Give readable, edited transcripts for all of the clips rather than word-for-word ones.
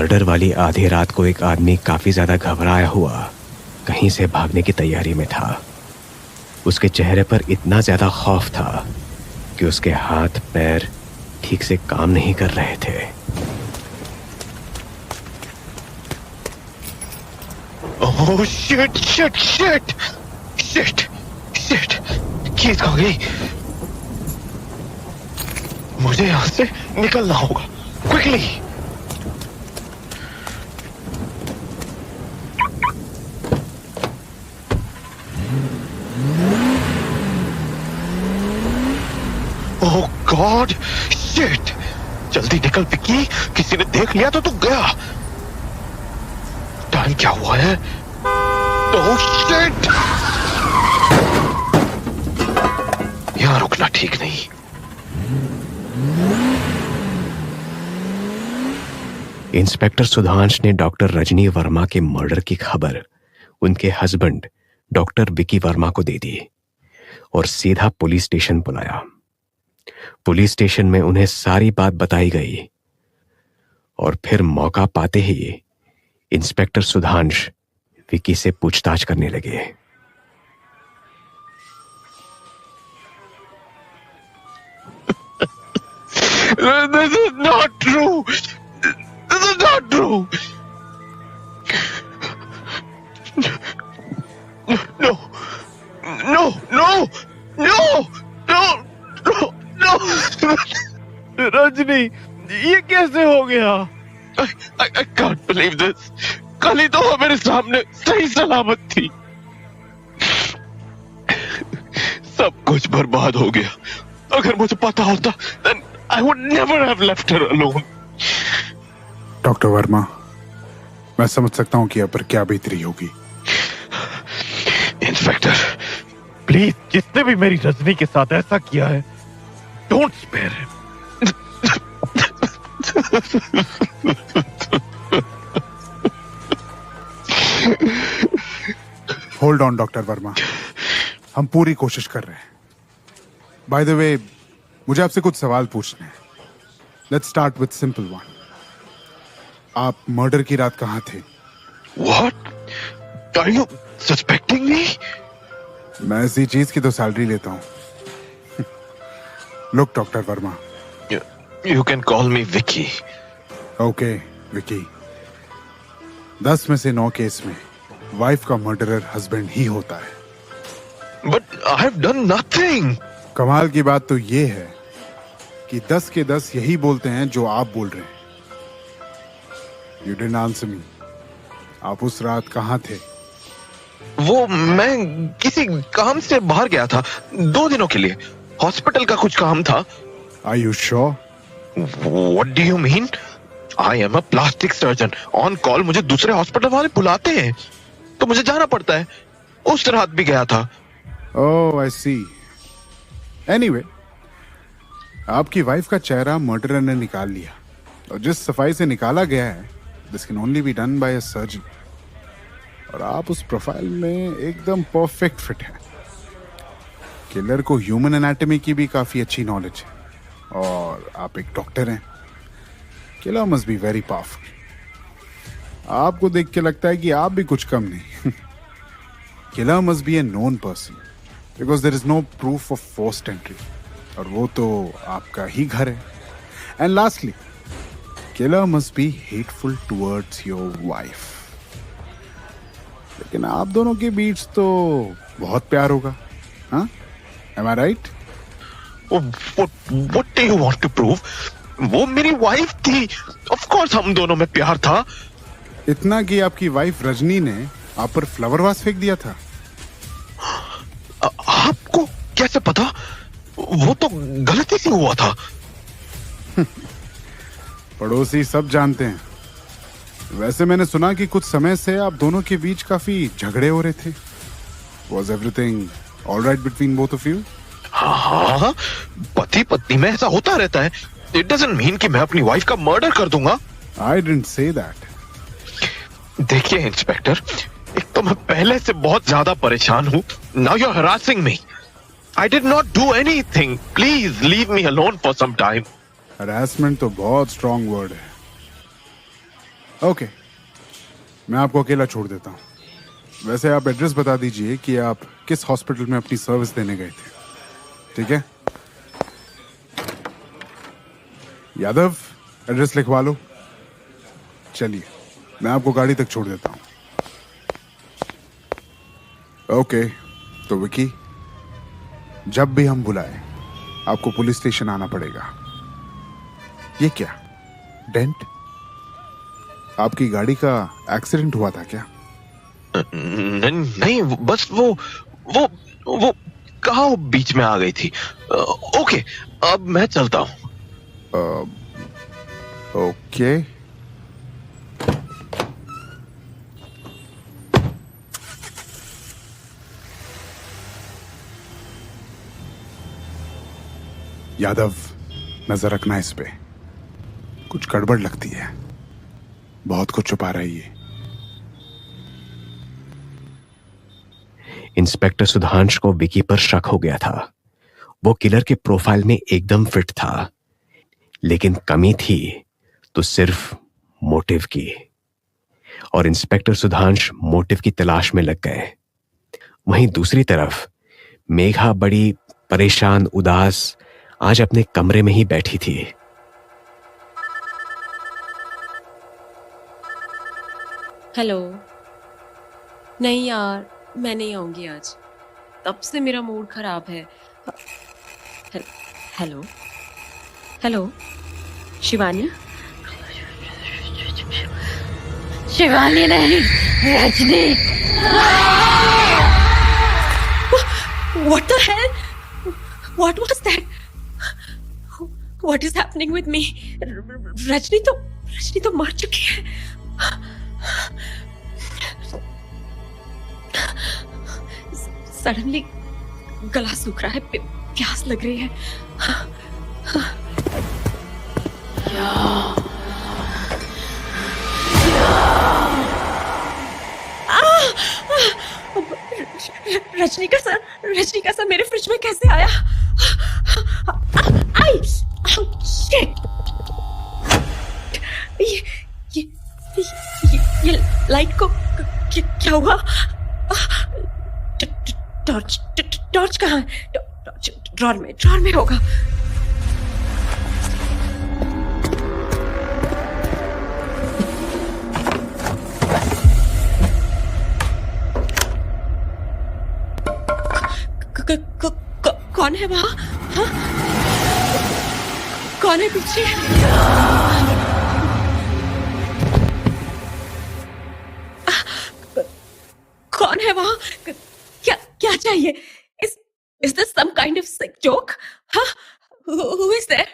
Murder वाली आधी रात को एक आदमी काफी ज्यादा घबराया हुआ कहीं से भागने की तैयारी में था। उसके चेहरे पर इतना ज्यादा खौफ था कि उसके हाथ पैर ठीक से काम नहीं कर रहे थे। Oh shit shit shit shit shit, keys कहाँ गई? मुझे यहां से निकलना होगा क्विकली। ओह गॉड शिट, जल्दी निकल विक्की, किसी ने देख लिया तो तू गया। टाइम क्या हुआ है? ओह शिट, यहां रुकना ठीक नहीं। इंस्पेक्टर सुधांश ने डॉक्टर रजनी वर्मा के मर्डर की खबर उनके हस्बैंड डॉक्टर विकी वर्मा को दे दी और सीधा पुलिस स्टेशन बुलाया। पुलिस स्टेशन में उन्हें सारी बात बताई गई और फिर मौका पाते ही इंस्पेक्टर सुधांश विकी से पूछताछ करने लगे। This is not true. This is not true. No, no, no, no, no, no, no. Rajni, ये कैसे हो गया? I can't believe this. कल ही तो वो मेरे सामने सही सलामत थी। सब कुछ बर्बाद हो गया। अगर मुझे पता होता, then I would never have left her alone. Doctor Verma, मैं समझ सकता हूँ कि अब पर क्या बीत रही होगी। इंस्पेक्टर, प्लीज, जिसने भी मेरी रजनी के साथ ऐसा किया है, don't spare him. Hold on doctor Verma, हम पूरी कोशिश कर रहे हैं। बाय द वे, मुझे आपसे कुछ सवाल पूछने हैं। Let's start with simple one. आप मर्डर की रात कहाँ थे? What? Are you suspecting me? मैं इसी चीज की तो सैलरी लेता हूँ। Look doctor Verma, You can call me Vicky. Okay Vicky, 10 में से 9 केस में वाइफ का मर्डरर हस्बैंड ही होता है। But I've done nothing. कमाल की बात तो ये है कि 10 के 10 यही बोलते हैं जो आप बोल रहे हैं। You didn't answer me. आप उस रात कहाँ थे? वो मैं किसी काम से बाहर गया था 2 दिनों के लिए। हॉस्पिटल का कुछ काम था। Are you sure? What do you mean? I am a plastic surgeon. On call मुझे दूसरे हॉस्पिटल वाले बुलाते हैं, तो मुझे जाना पड़ता है। उस रात भी गया था। Oh, I see. Anyway, आपकी वाइफ का चेहरा मर्डरर ने निकाल लिया और जिस सफाई से निकाला गया है, this can only be done by a surgeon. और आप उस प्रोफाइल में एकदम परफेक्ट फिट है। किलर को ह्यूमन एनाटॉमी की भी काफी अच्छी नॉलेज है और आप एक डॉक्टर हैं। Killer must be very powerful. आपको देख के लगता है कि आप भी कुछ कम नहीं। Killer must be a known person because there is no proof of forced entry, और वो तो आपका ही घर है। And lastly, killer must be hateful towards your wife. लेकिन आप दोनों के बीच तो बहुत प्यार होगा, हाँ? Am I right? What do you want to prove? वो मेरी वाइफ थी। Of course हम दोनों में प्यार था। इतना कि आपकी वाइफ रजनी ने आप पर फ्लावर वास फेंक दिया था। आपको कैसे पता? वो तो गलती से हुआ था। पड़ोसी सब जानते हैं। वैसे मैंने सुना कि कुछ समय से आप दोनों के बीच काफी झगड़े हो रहे थे। Was everything all right between both of you? हाँ, पति पत्नी में ऐसा होता रहता है। It doesn't mean कि मैं अपनी वाइफ का मर्डर कर दूंगा। I didn't say that. देखिए इंस्पेक्टर, एक तो मैं पहले से बहुत ज्यादा परेशान हूँ। Now you're harassing me. I did not do anything. Please leave me alone for some time. Harassment तो बहुत strong word है। ओके, मैं आपको अकेला छोड़ देता हूँ। वैसे आप एड्रेस बता दीजिए कि आप किस हॉस्पिटल में अपनी सर्विस देने गए थे, ठीक है? यादव, एड्रेस लिखवा लो। चलिए, मैं आपको गाड़ी तक छोड़ देता हूँ। ओके, तो विकी, जब भी हम बुलाए आपको पुलिस स्टेशन आना पड़ेगा। ये क्या, डेंट? आपकी गाड़ी का एक्सीडेंट हुआ था क्या? नहीं, बस वो कहाँ बीच में आ गई थी। ओके, अब मैं चलता हूँ। ओके। यादव, नजर रखना इस पे, कुछ गड़बड़ लगती है, बहुत कुछ छुपा रही है। इंस्पेक्टर सुधांश को विकी पर शक हो गया था। वो किलर के प्रोफाइल में एकदम फिट था, लेकिन कमी थी तो सिर्फ मोटिव की। और इंस्पेक्टर सुधांश मोटिव की तलाश में लग गए। वहीं दूसरी तरफ मेघा बड़ी परेशान, उदास, आज अपने कमरे में ही बैठी थी। हेलो। नहीं यार, मैं नहीं आऊंगी आज, तब से मेरा मूड खराब है। Hello hello, Shivani? शिवानी नहीं, Rajni. What the hell? What was that? What is happening with me? Rajni तो मर चुकी है। सडनली गला सूख रहा है, प्यास लग रही है। रजनी का सर मेरे फ्रिज में कैसे आया? आई! शिट! ये लाइट को क्या हुआ? टॉर्च कहाँ है? ड्रॉर में होगा। कौन है वहां? हाँ? कौन है पीछे? कौन है वहां? क्या चाहिए? Is this some kind of sick joke? Huh? Who is there?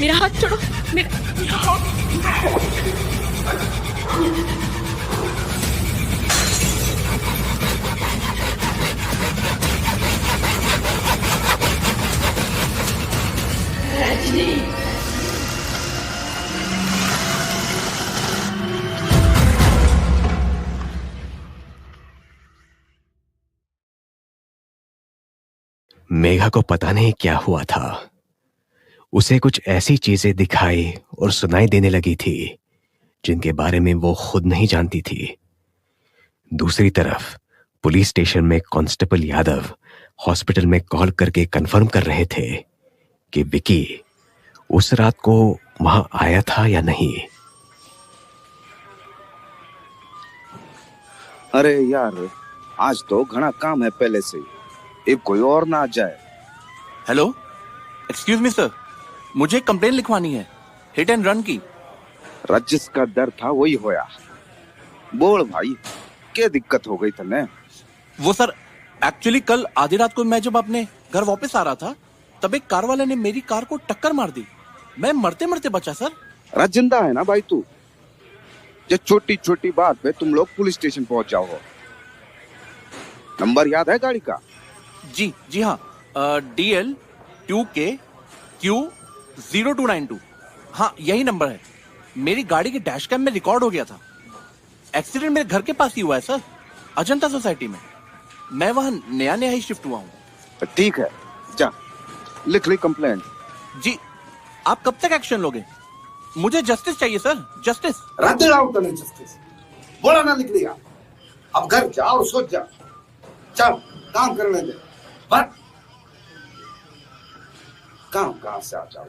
मेरा हाथ छोड़ो, मेरा हाथ। रजनी। मेघा को पता नहीं क्या हुआ था। उसे कुछ ऐसी चीजें दिखाई और सुनाई देने लगी थी जिनके बारे में वो खुद नहीं जानती थी। दूसरी तरफ पुलिस स्टेशन में कांस्टेबल यादव हॉस्पिटल में कॉल करके कंफर्म कर रहे थे कि विकी उस रात को वहां आया था या नहीं। अरे यार, आज तो घना काम है पहले से, एक कोई और ना आ जाए। हेलो, एक्सक्यूज मी सर, मुझे एक कंप्लेन लिखवानी है, हिट एंड रन की। रजिस का डर था वही होया। बोल भाई, क्या दिक्कत हो गई तने? वो सर, एक्चुअली कल आधी रात को मैं जब अपने घर वापस आ रहा था, तब एक कार वाले ने मेरी कार को टक्कर मार दी। मैं मरते मरते बचा सर। राजिंदा है ना भाई तू, जो छोटी छोटी बात पे तुम लोग पुलिस स्टेशन पहुंच जाओ हो। नंबर याद है गाड़ी का? जी हाँ, DL 2KQ0292। हाँ, यही नंबर है। मेरी गाड़ी के डैश कैम में रिकॉर्ड हो गया था। एक्सीडेंट मेरे घर के पास ही हुआ है सर, अजंता सोसाइटी में। मैं वहां नया ही शिफ्ट हुआ हूँ। ठीक है, जा लिख ली कंप्लेंट। जी आप कब तक एक्शन लोगे? मुझे जस्टिस चाहिए सर, जस्टिस। रद्द लाओ तने जस्टिस, बोला ना लिख लिया। अब घर जा और सोच जा, चल काम करने दे। बट काम कहां से आ जाओ?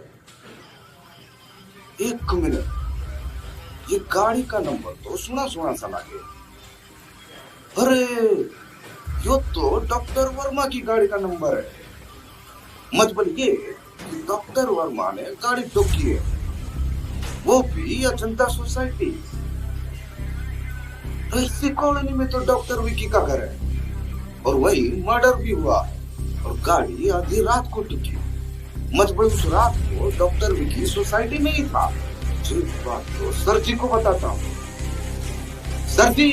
एक मिनट, ये गाड़ी का नंबर तो सुना सुना सा लगे। अरे यो तो डॉक्टर वर्मा की गाड़ी का नंबर है। मतलब ये कि डॉक्टर वर्मा ने गाड़ी ठोकी है, वो भी अजंता सोसाइटी। ऐसी कॉलोनी में तो डॉक्टर विकी का घर है और वही मर्डर भी हुआ और गाड़ी आधी रात को टिकी। मतलब उस रात को डॉक्टर विकी सोसाइटी में ही था। जिस बात को सर जी को बताता हूँ। सर जी